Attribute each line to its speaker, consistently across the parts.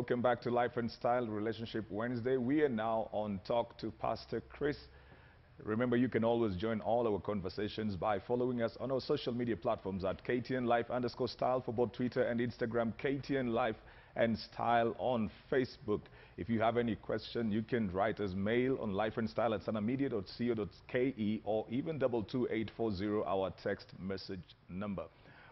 Speaker 1: welcome back to Life and Style Relationship Wednesday. We are now on Talk to Pastor Chris. Remember, you can always join all our conversations by following us on our social media platforms at KTN Life_Style for both Twitter and Instagram, KTN Life and Style on Facebook. If you have any question, you can write us mail on lifeandstyle@sanamedia.co.ke or even 22840, our text message number.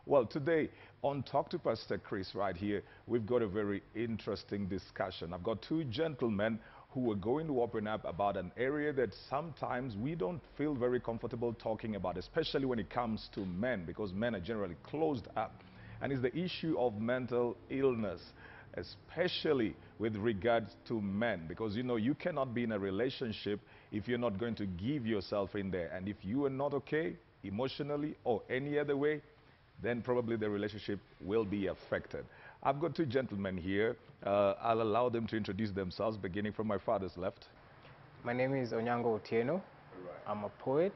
Speaker 1: Well, today on Talk to Pastor Chris right here, we've got a very interesting discussion. I've got two gentlemen who are going to open up about an area that sometimes we don't feel very comfortable talking about, especially when it comes to men, because men are generally closed up. And it's the issue of mental illness, especially with regards to men, because you know you cannot be in a relationship if you're not going to give yourself in there. And if you are not okay emotionally or any other way, then probably the relationship will be affected. I've got two gentlemen here. I'll allow them to introduce themselves, beginning from my father's left.
Speaker 2: My name is Onyango Otieno. I'm a poet,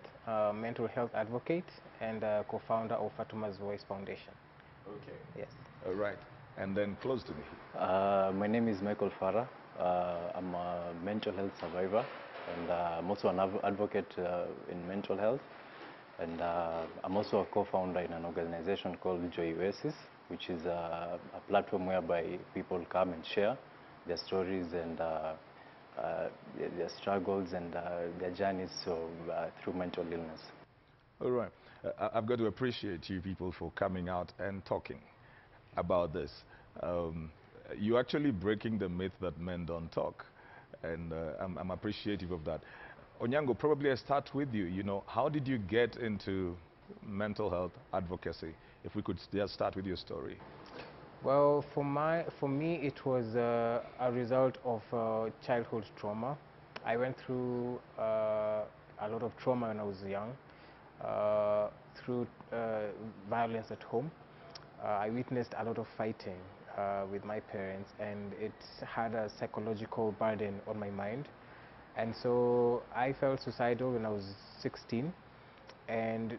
Speaker 2: mental health advocate, and co-founder of Fatuma's Voice Foundation.
Speaker 1: Okay.
Speaker 2: Yes.
Speaker 1: All right. And then close to me.
Speaker 3: My name is Michael Farah. I'm a mental health survivor, and I'm also an advocate in mental health. And I'm also a co-founder in an organization called Joy Oasis, which is a platform whereby people come and share their stories and their struggles and their journeys through mental illness.
Speaker 1: All right. I've got to appreciate you people for coming out and talking about this. You're actually breaking the myth that men don't talk, and I'm appreciative of that. Onyango, probably I start with you. You know, how did you get into mental health advocacy? If we could just start with your story.
Speaker 2: Well, for me, it was a result of childhood trauma. I went through a lot of trauma when I was young, through violence at home. I witnessed a lot of fighting with my parents, and it had a psychological burden on my mind. And so I felt suicidal when I was 16, and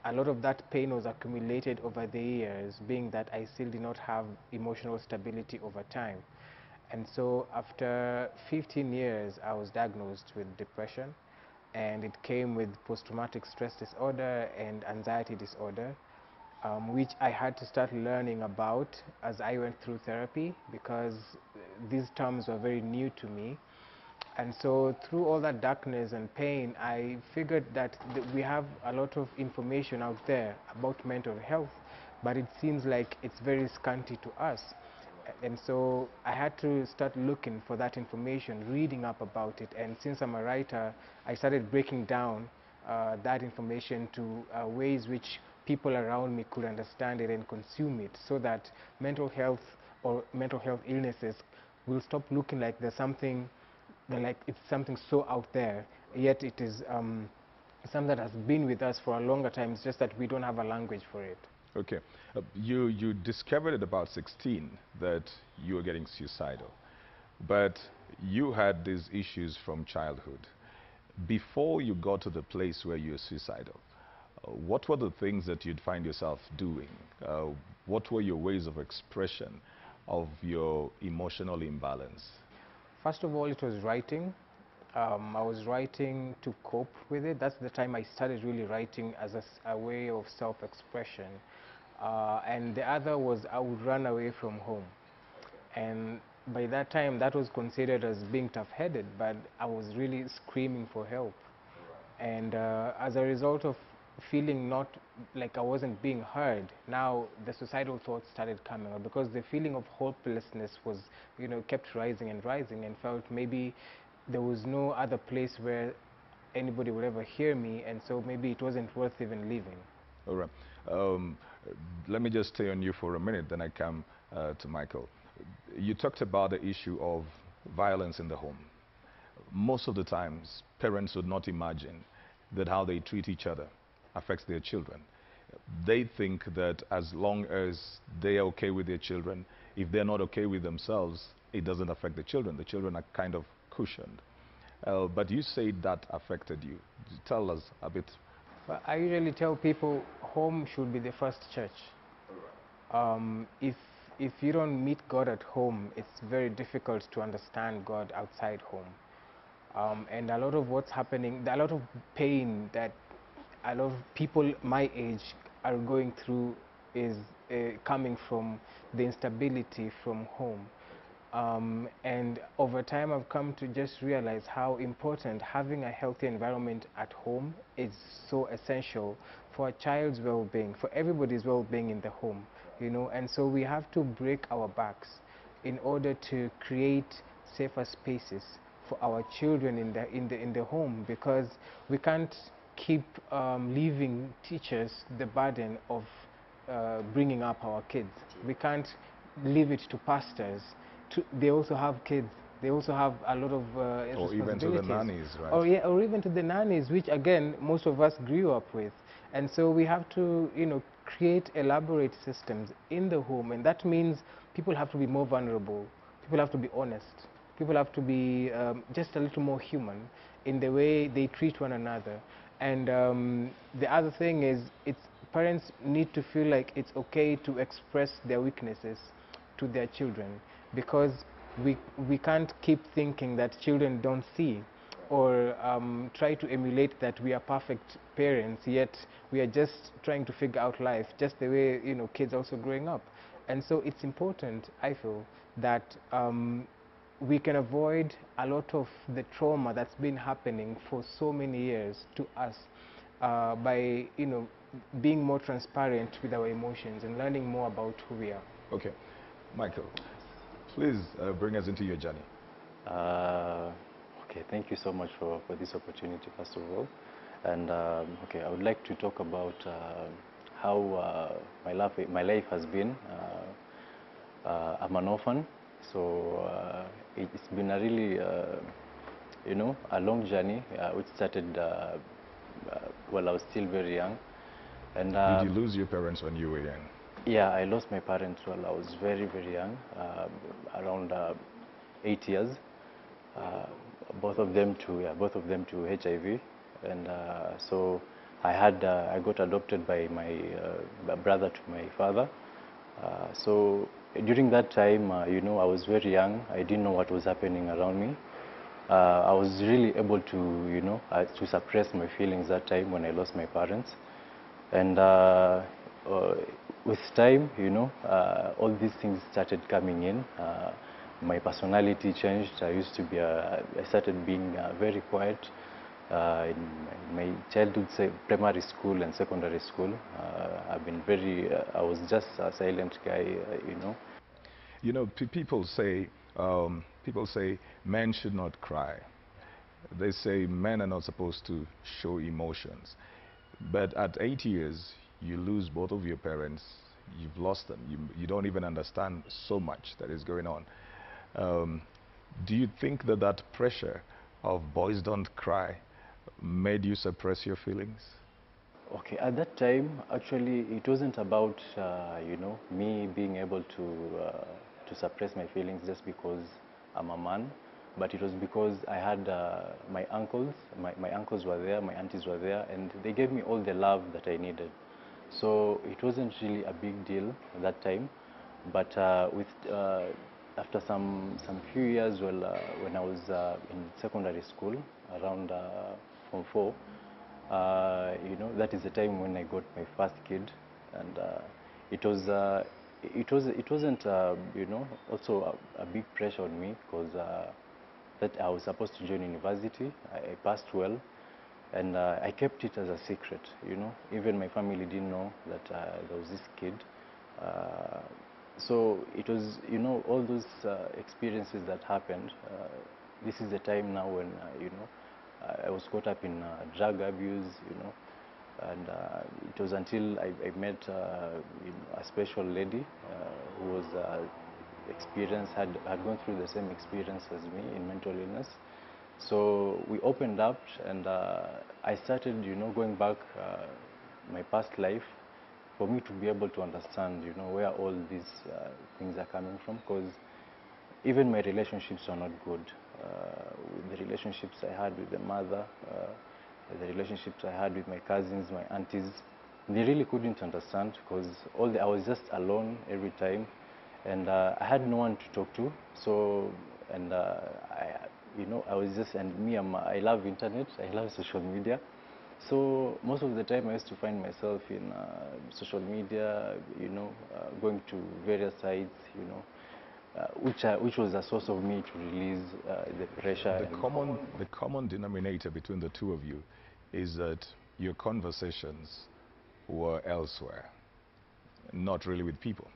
Speaker 2: a lot of that pain was accumulated over the years, being that I still did not have emotional stability over time. And so after 15 years, I was diagnosed with depression, and it came with post-traumatic stress disorder and anxiety disorder, which I had to start learning about as I went through therapy, because these terms were very new to me. And so through all that darkness and pain, I figured that we have a lot of information out there about mental health, but it seems like it's very scanty to us. And so I had to start looking for that information, reading up about it. And since I'm a writer, I started breaking down that information to ways which people around me could understand it and consume it, so that mental health or mental health illnesses will stop looking like there's something like it's something so out there, yet it is something that has been with us for a longer time. It's just that we don't have a language for it.
Speaker 1: Okay. You discovered at about 16 that you were getting suicidal, but you had these issues from childhood. Before you got to the place where you were suicidal, what were the things that you'd find yourself doing? What were your ways of expression of your emotional imbalance?
Speaker 2: First of all, it was writing. I was writing to cope with it. That's the time I started really writing as a way of self-expression. And the other was I would run away from home. And by that time, that was considered as being tough-headed, but I was really screaming for help. And as a result of feeling not like I wasn't being heard, now the suicidal thoughts started coming up, because the feeling of hopelessness was, you know, kept rising and rising, and felt maybe there was no other place where anybody would ever hear me, and so maybe it wasn't worth even living.
Speaker 1: All right. Let me just stay on you for a minute, then I come to Michael. You talked about the issue of violence in the home. Most of the times, parents would not imagine that how they treat each other affects their children. They think that as long as they are okay with their children, if they're not okay with themselves, it doesn't affect the children. The children are kind of cushioned. But you say that affected you. Tell us a bit.
Speaker 2: Well, I usually tell people home should be the first church. If if you don't meet God at home, it's very difficult to understand God outside home. And a lot of what's happening, a lot of pain that a lot of people my age are going through is coming from the instability from home. And over time, I've come to just realize how important having a healthy environment at home is so essential for a child's well-being, for everybody's well-being in the home, you know. And so we have to break our backs in order to create safer spaces for our children in the home, because we can't keep leaving teachers the burden of bringing up our kids. We can't leave it to pastors. They also have kids. They also have a lot of
Speaker 1: Or even to the
Speaker 2: responsibilities.
Speaker 1: nannies, right?
Speaker 2: Or yeah, or even to the nannies, which again most of us grew up with. And so we have to, you know, create elaborate systems in the home, and that means people have to be more vulnerable. People have to be honest. People have to be just a little more human in the way they treat one another. And the other thing is, parents need to feel like it's okay to express their weaknesses to their children, because we can't keep thinking that children don't see, or try to emulate that we are perfect parents, yet we are just trying to figure out life just the way, you know, kids also growing up. And so it's important, I feel, that we can avoid a lot of the trauma that's been happening for so many years to us by, you know, being more transparent with our emotions and learning more about who we are.
Speaker 1: Okay. Michael, please bring us into your journey.
Speaker 3: Okay, thank you so much for this opportunity, first of all. And okay, I would like to talk about how my life has been. I'm an orphan, so it's been a really, you know, a long journey, which started while I was still very young. And
Speaker 1: Did you lose your parents when you were young?
Speaker 3: yeah, I lost my parents while I was very, very young, around 8 years. Both of them to HIV, and so I got adopted by my brother to my father. So during that time, you know, I was very young. I didn't know what was happening around me. I was really able to, you know, to suppress my feelings that time when I lost my parents. And with time, you know, all these things started coming in. My personality changed. I started being very quiet in my childhood, say, primary school and secondary school. I was just a silent guy, you know.
Speaker 1: You know, people say men should not cry. They say men are not supposed to show emotions. But at 8 years, you lose both of your parents. You've lost them. You don't even understand so much that is going on. Do you think that that pressure of boys don't cry made you suppress your feelings?
Speaker 3: Okay, at that time, actually, it wasn't about, you know, me being able to suppress my feelings just because I'm a man, but it was because I had my uncles, my uncles were there, my aunties were there, and they gave me all the love that I needed. So it wasn't really a big deal at that time, but after some few years, well, when I was in secondary school, around Form 4, you know, that is the time when I got my first kid, and it wasn't you know, also a big pressure on me, because that I was supposed to join university. I passed well, and I kept it as a secret, you know. Even my family didn't know that there was this kid. So it was, you know, all those experiences that happened. This is the time now when, you know, I was caught up in drug abuse, you know, and it was until I met you know, a special lady who was had gone through the same experience as me in mental illness. So we opened up, and I started, you know, going back my past life, for me to be able to understand, you know, where all these things are coming from, because even my relationships are not good. With the relationships I had with the mother, the relationships I had with my cousins, my aunties, they really couldn't understand, because I was just alone every time. and I had no one to talk to. So, and I was just, and me, I love internet, I love social media. So most of the time I used to find myself in social media, going to various sites, which was a source of me to release the pressure.
Speaker 1: The common denominator between the two of you is that your conversations were elsewhere, not really with people.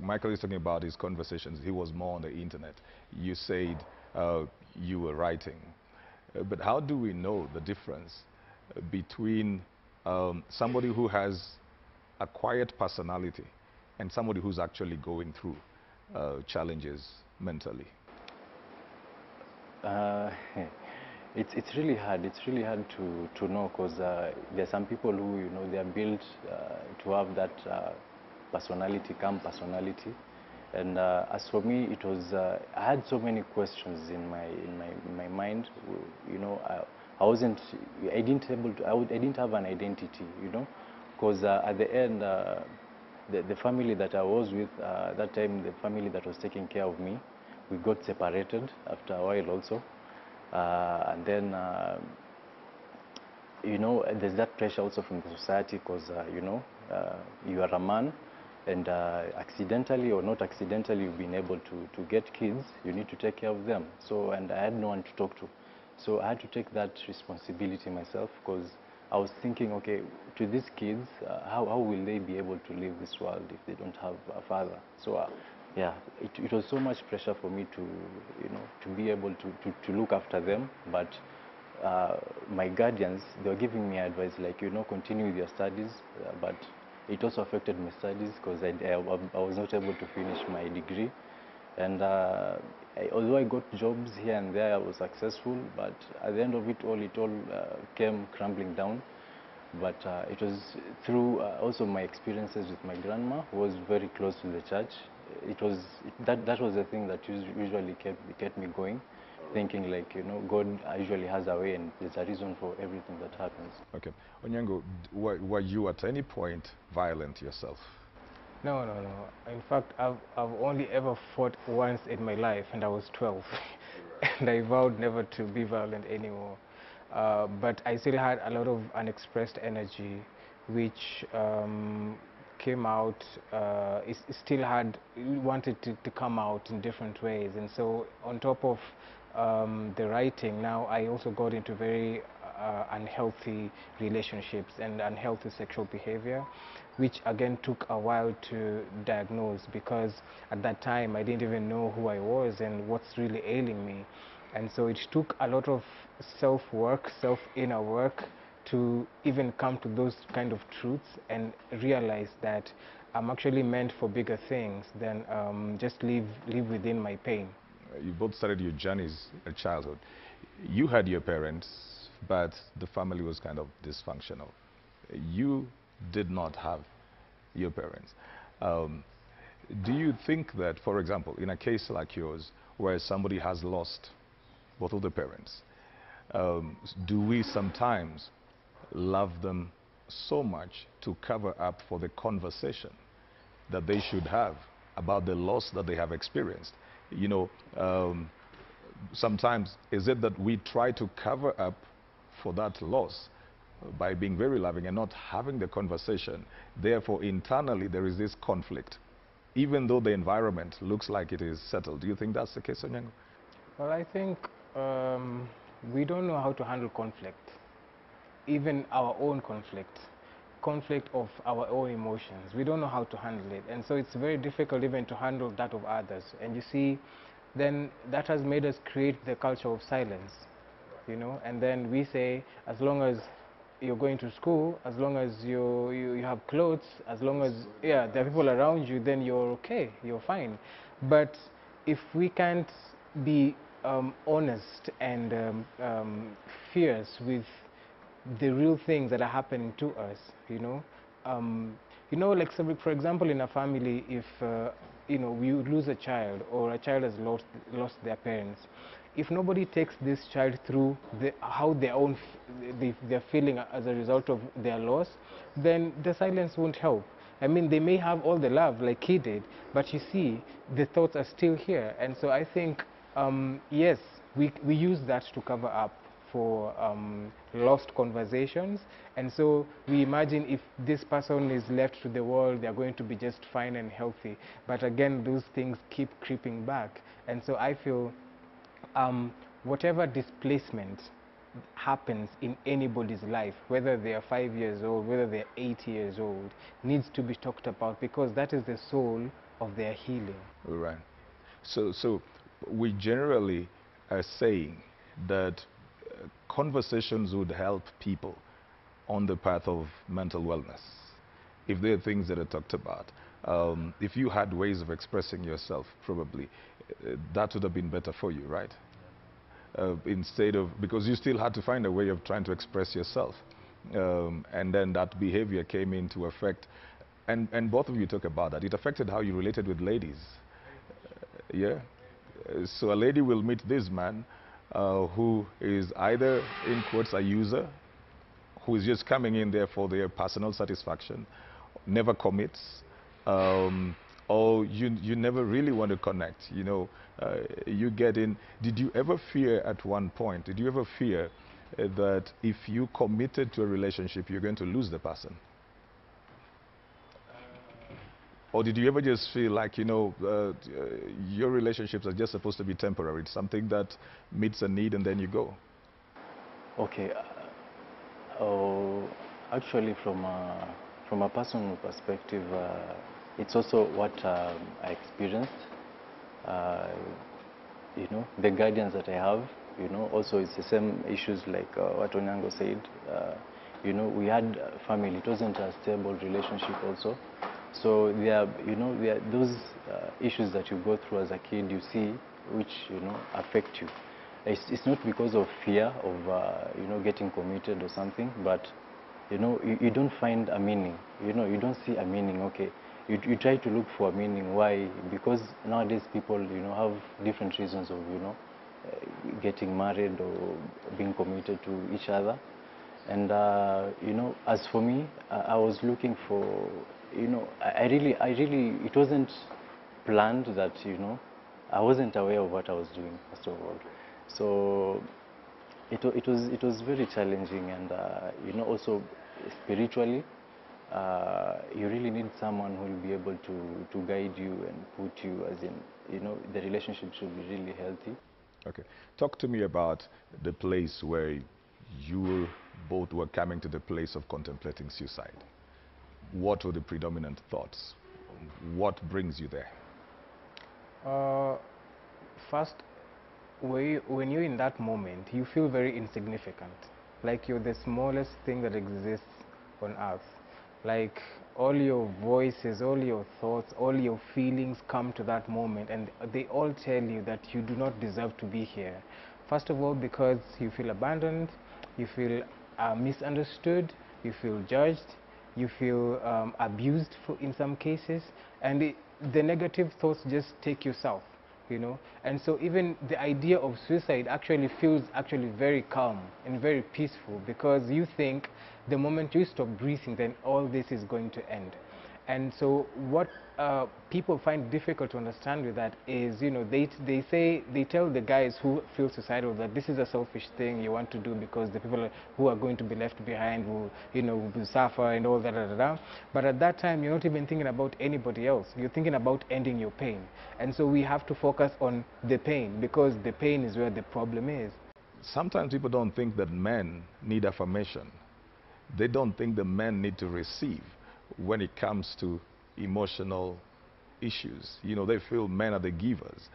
Speaker 1: Michael is talking about his conversations. He was more on the internet. You said you were writing. But how do we know the difference between somebody who has a quiet personality and somebody who's actually going through challenges mentally?
Speaker 3: It's really hard. It's really hard to know, because there are some people who they are built to have that personality, calm personality. And as for me, it was I had so many questions in my mind. I didn't have an identity, because at the end, the family that I was with that time, the family that was taking care of me, we got separated after a while also. And then, there's that pressure also from the society, because, you are a man, and accidentally or not accidentally, you've been able to get kids, you need to take care of them. So, and I had no one to talk to. So I had to take that responsibility myself, because I was thinking, okay, to these kids, how will they be able to live this world if they don't have a father? So yeah, it was so much pressure for me to be able to look after them. But my guardians, they were giving me advice like, continue with your studies. But it also affected my studies, because I was not able to finish my degree. And although I got jobs here and there, I was successful. But at the end of it all came crumbling down. But it was through also my experiences with my grandma, who was very close to the church. That was the thing that usually kept me going, thinking like, God usually has a way, and there's a reason for everything that happens.
Speaker 1: Okay. Onyango, were you at any point violent yourself?
Speaker 2: No. In fact, I've only ever fought once in my life, and I was 12. And I vowed never to be violent anymore. But I still had a lot of unexpressed energy, which came out, it still wanted to come out in different ways. And so on top of the writing, now I also got into very unhealthy relationships and unhealthy sexual behavior, which again took a while to diagnose, because at that time I didn't even know who I was and what's really ailing me. And so it took a lot of self-work, inner work, to even come to those kind of truths and realize that I'm actually meant for bigger things than just live within my pain.
Speaker 1: You both started your journeys at childhood. You had your parents, but the family was kind of dysfunctional. You did not have your parents. Do you think that, for example, in a case like yours, where somebody has lost both of the parents, do we sometimes love them so much to cover up for the conversation that they should have about the loss that they have experienced? Sometimes is it that we try to cover up for that loss by being very loving and not having the conversation? Therefore, internally, there is this conflict, even though the environment looks like it is settled. Do you think that's the case, Onyango?
Speaker 2: Well, I think we don't know how to handle conflict, even our own conflict of our own emotions. We don't know how to handle it, and so it's very difficult even to handle that of others. And you see, then that has made us create the culture of silence, and then we say, as long as you're going to school, as long as you have clothes, as long as there are people around you, then you're okay, you're fine. But if we can't be honest and fierce with the real things that are happening to us, like, so for example, in a family, if you lose a child, or a child has lost their parents, if nobody takes this child through how they're feeling as a result of their loss, then the silence won't help. I mean, they may have all the love like he did, but you see, the thoughts are still here. And so I think, yes, we use that to cover up for lost conversations. And so we imagine if this person is left to the world, they're going to be just fine and healthy. But again, those things keep creeping back. And so I feel whatever displacement happens in anybody's life, whether they are 5 years old, whether they're 80 years old, needs to be talked about, because that is the soul of their healing.
Speaker 1: Right. So we generally are saying that conversations would help people on the path of mental wellness if there are things that are talked about. If you had ways of expressing yourself, probably that would have been better for you, right? Instead of, because you still had to find a way of trying to express yourself, and then that behavior came into effect, and both of you talk about that. It affected how you related with ladies. Yeah. So a lady will meet this man who is either, in quotes, a user, who is just coming in there for their personal satisfaction, never commits, or you never really want to connect. You know, you get in. Did you ever fear at one point, did you ever fear that if you committed to a relationship, you're going to lose the person? Or did you ever just feel like, you know, your relationships are just supposed to be temporary? It's something that meets a need and then you go?
Speaker 3: Okay. Oh, actually, from a personal perspective, it's also what I experienced. You know, the guidance that I have. You know, also it's the same issues like what Onyango said. You know, we had family. It wasn't a stable relationship also. So there are, you know, there are those issues that you go through as a kid, you see, which, you know, affect you. It's not because of fear of, you know, getting committed or something, but, you know, you don't find a meaning. You know, you don't see a meaning, okay. You try to look for a meaning. Why? Because nowadays people, you know, have different reasons of, you know, getting married or being committed to each other. And, you know, as for me, I was looking for, you know, I really, it wasn't planned that, you know, I wasn't aware of what I was doing, first of all. So it was very challenging, and, you know, also spiritually, you really need someone who will be able to guide you and put you, as in, you know, the relationship should be really healthy.
Speaker 1: Okay. Talk to me about the place where you both were coming to the place of contemplating suicide. What were the predominant thoughts? What brings you there?
Speaker 2: First, when you're in that moment, you feel very insignificant. Like you're the smallest thing that exists on earth. Like all your voices, all your thoughts, all your feelings come to that moment, and they all tell you that you do not deserve to be here. First of all, because you feel abandoned, you feel misunderstood, you feel judged, you feel abused in some cases, and the negative thoughts just take you south, you know. And so even the idea of suicide actually feels very calm and very peaceful, because you think the moment you stop breathing, then all this is going to end. And so what people find difficult to understand with that is, you know, they tell the guys who feel suicidal that this is a selfish thing you want to do because the people who are going to be left behind will, you know, will suffer and all that, But at that time, you're not even thinking about anybody else. You're thinking about ending your pain. And so we have to focus on the pain, because the pain is where the problem is.
Speaker 1: Sometimes people don't think that men need affirmation. They don't think the men need to receive when it comes to emotional issues. You know, they feel men are the givers.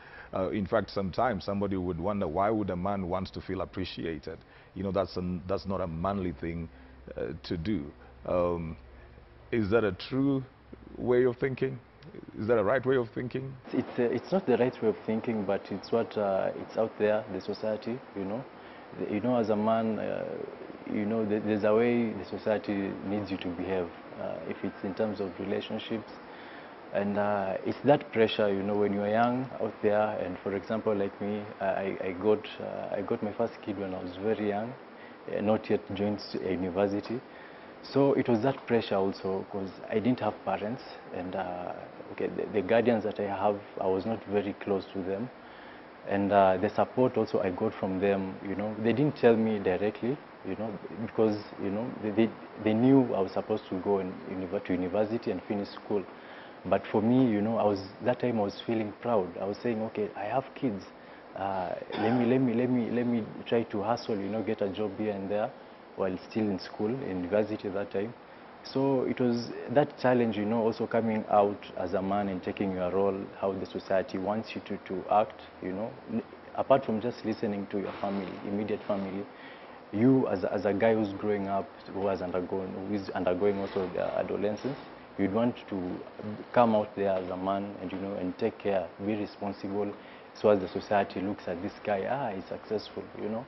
Speaker 1: In fact, sometimes somebody would wonder, why would a man want to feel appreciated? You know, that's not a manly thing to do. Is that a true way of thinking? Is that a right way of thinking?
Speaker 3: It's not the right way of thinking, but it's what it's out there, the society, you know. You know, as a man, you know, there's a way the society needs you to behave, if it's in terms of relationships. And it's that pressure, you know, when you're young out there. And for example, like me, I got my first kid when I was very young, not yet joined university. So it was that pressure also, because I didn't have parents, and okay, the guardians that I have, I was not very close to them, and the support also I got from them. You know, they didn't tell me directly, you know, because you know they knew I was supposed to go to university and finish school, but for me, you know, that time I was feeling proud. I was saying, okay, I have kids. Let me try to hustle, you know, get a job here and there while still in school, in university that time. So it was that challenge, you know, also coming out as a man and taking your role, how the society wants you to act, you know, apart from just listening to your family, immediate family. You as a guy who's growing up, who is undergoing also the adolescence, you'd want to come out there as a man and, you know, and take care, be responsible, so as the society looks at this guy, he's successful, you know.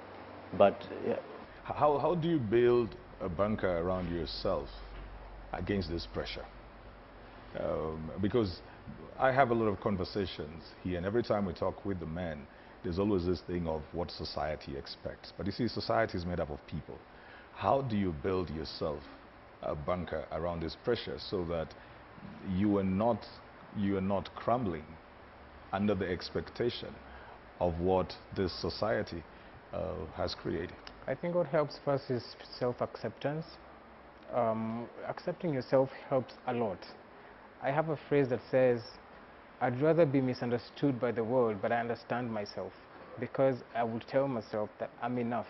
Speaker 3: But yeah.
Speaker 1: How do you build a bunker around yourself against this pressure? Because I have a lot of conversations here, and every time we talk with the men, there's always this thing of what society expects. But you see, society is made up of people. How do you build yourself a bunker around this pressure so that you are not crumbling under the expectation of what this society has created?
Speaker 2: I think what helps first is self-acceptance. Accepting yourself helps a lot. I have a phrase that says, I'd rather be misunderstood by the world, but I understand myself, because I would tell myself that I'm enough,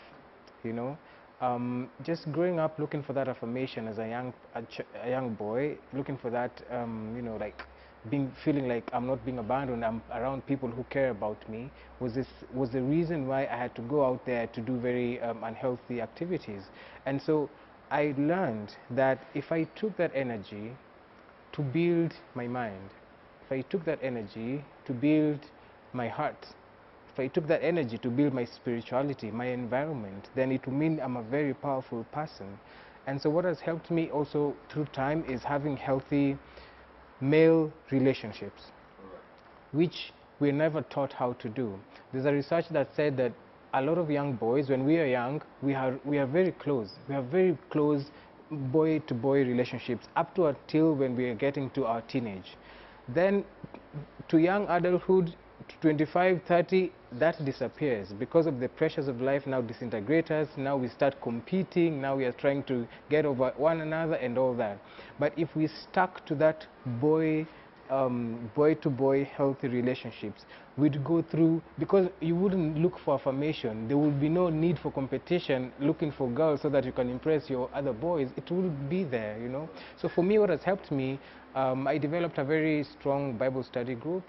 Speaker 2: you know. Just growing up looking for that affirmation as a young boy, looking for that, you know, like feeling like I'm not being abandoned, I'm around people who care about me, was the reason why I had to go out there to do very unhealthy activities. And so I learned that if I took that energy to build my mind, if I took that energy to build my heart, if I took that energy to build my spirituality, my environment, then it would mean I'm a very powerful person. And so what has helped me also through time is having healthy male relationships, which we're never taught how to do. There's a research that said that a lot of young boys, when we are young, we are very close. We have very close boy-to-boy relationships up to until when we are getting to our teenage. Then to young adulthood, to 25, 30, that disappears because of the pressures of life now disintegrate us. Now we start competing, now we are trying to get over one another and all that. But if we stuck to that boy-to-boy healthy relationships, we'd go through, because you wouldn't look for affirmation, there would be no need for competition looking for girls so that you can impress your other boys. It will be there, you know. So for me, what has helped me, I developed a very strong Bible study group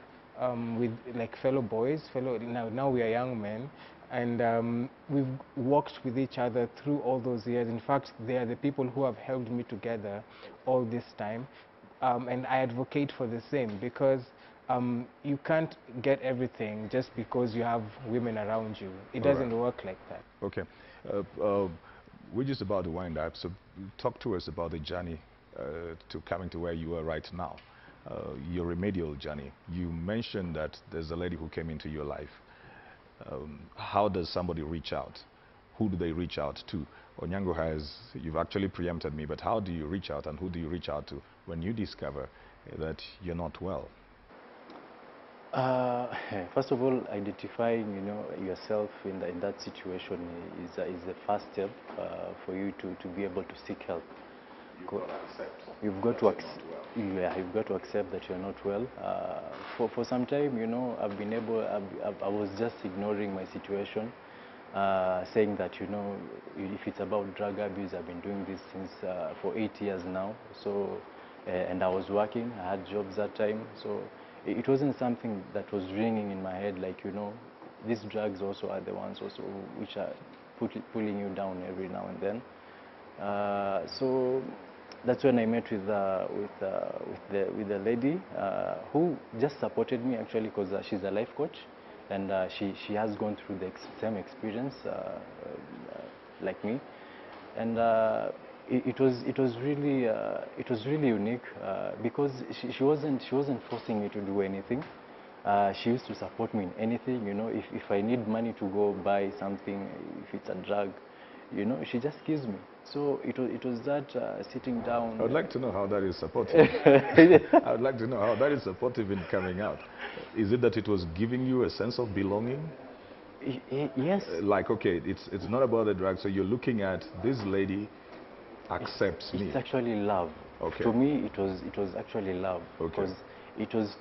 Speaker 2: with like fellow boys, now we are young men, and we've walked with each other through all those years. In fact, they are the people who have held me together all this time, and I advocate for the same, because you can't get everything just because you have women around you. It doesn't work like that.
Speaker 1: Okay. We're just about to wind up, so talk to us about the journey to coming to where you are right now. Your remedial journey. You mentioned that there's a lady who came into your life. How does somebody reach out? Who do they reach out to? Onyango you've actually preempted me, but how do you reach out, and who do you reach out to when you discover that you're not well?
Speaker 3: First of all, identifying, you know, yourself in that situation is the first step for you to be able to seek help. You've got to accept. Yeah, you've got to accept that you're not well. For some time, you know, I was just ignoring my situation, saying that, you know, if it's about drug abuse, I've been doing this since for 8 years now. So, and I was working, I had jobs that time. So it wasn't something that was ringing in my head, like, you know, these drugs also are the ones also which are pulling you down every now and then. So that's when I met with the lady who just supported me, actually, because she's a life coach, and she has gone through the same experience like me, and it was really unique because she wasn't forcing me to do anything. She used to support me in anything, you know. If I need money to go buy something, if it's a drug, you know, she just gives me. So it was that sitting down.
Speaker 1: I would like to know how that is supportive. I would like to know how that is supportive in coming out. Is it that it was giving you a sense of belonging?
Speaker 3: Yes.
Speaker 1: Like, okay, it's not about the drug, so you're looking at this lady accepts me.
Speaker 3: It's actually love.
Speaker 1: Okay.
Speaker 3: To me, it was actually love.
Speaker 1: Okay.
Speaker 3: Because it was,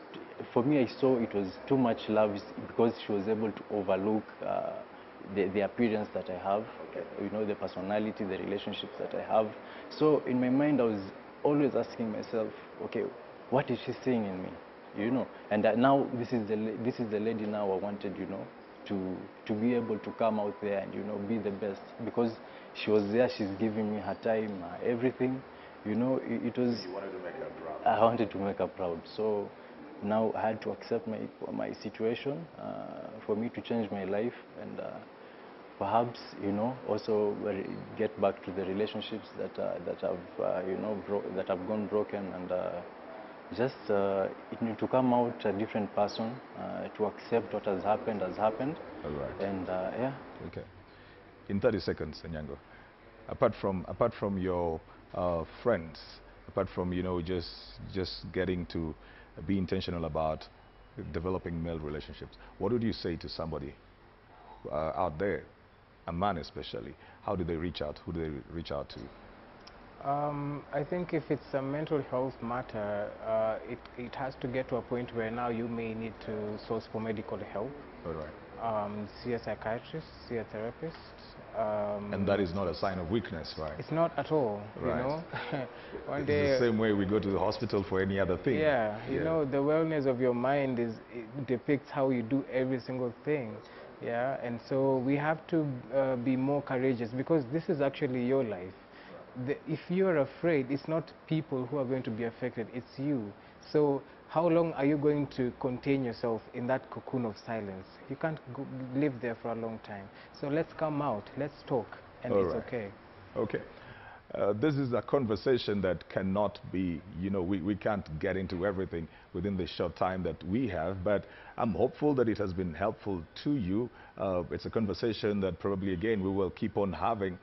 Speaker 3: for me, I saw it was too much love because she was able to overlook the appearance that I have, you know, the personality, the relationships that I have. So in my mind, I was always asking myself, okay, what is she seeing in me? You know, and now this is the lady now I wanted, you know, to be able to come out there and, you know, be the best, because she was there, she's giving me her time, everything, you know. It was,
Speaker 1: You wanted to make her proud.
Speaker 3: I wanted to make her proud. So now I had to accept my situation, for me to change my life, and perhaps, you know, also get back to the relationships that have you know, that have gone broken, and just to come out a different person, to accept what has happened,
Speaker 1: All right.
Speaker 3: and yeah.
Speaker 1: Okay. In 30 seconds, Nyango, apart from your friends, apart from, you know, just getting to be intentional about developing male relationships, what would you say to somebody out there, a man especially? How do they reach out? Who do they reach out to?
Speaker 2: I think if it's a mental health matter, it has to get to a point where now you may need to source for medical help.
Speaker 1: All right.
Speaker 2: See a psychiatrist, see a therapist.
Speaker 1: And that is not a sign of weakness, right?
Speaker 2: It's not at all,
Speaker 1: Right.
Speaker 2: you know. One
Speaker 1: It's
Speaker 2: day,
Speaker 1: the same way we go to the hospital for any other thing.
Speaker 2: yeah, you know, the wellness of your mind it depicts how you do every single thing. Yeah, and so we have to be more courageous, because this is actually your life. If you're afraid, it's not people who are going to be affected, it's you. So how long are you going to contain yourself in that cocoon of silence? You can't live there for a long time. So let's come out, let's talk, and
Speaker 1: All
Speaker 2: it's
Speaker 1: right.
Speaker 2: okay.
Speaker 1: Okay. This is a conversation that cannot be, you know, we can't get into everything within the short time that we have, but I'm hopeful that it has been helpful to you. It's a conversation that probably, again, we will keep on having,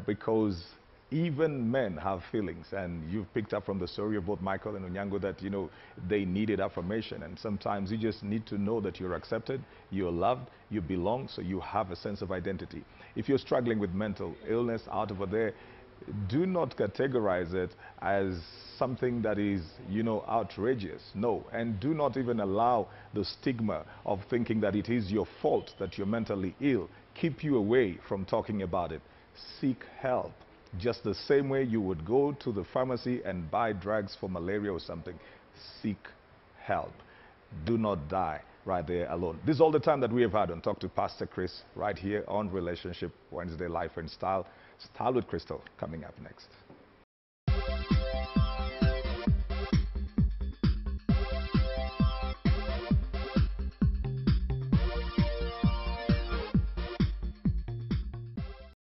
Speaker 1: because even men have feelings, and you've picked up from the story of both Michael and Onyango that, you know, they needed affirmation, and sometimes you just need to know that you're accepted, you're loved, you belong, so you have a sense of identity. If you're struggling with mental illness out over there, do not categorize it as something that is, you know, outrageous. No, and do not even allow the stigma of thinking that it is your fault that you're mentally ill keep you away from talking about it. Seek help. Just the same way you would go to the pharmacy and buy drugs for malaria or something. Seek help. Do not die right there alone. This is all the time that we have had on Talk to Pastor Chris right here on Relationship Wednesday, Life and Style. Style with Crystal coming up next.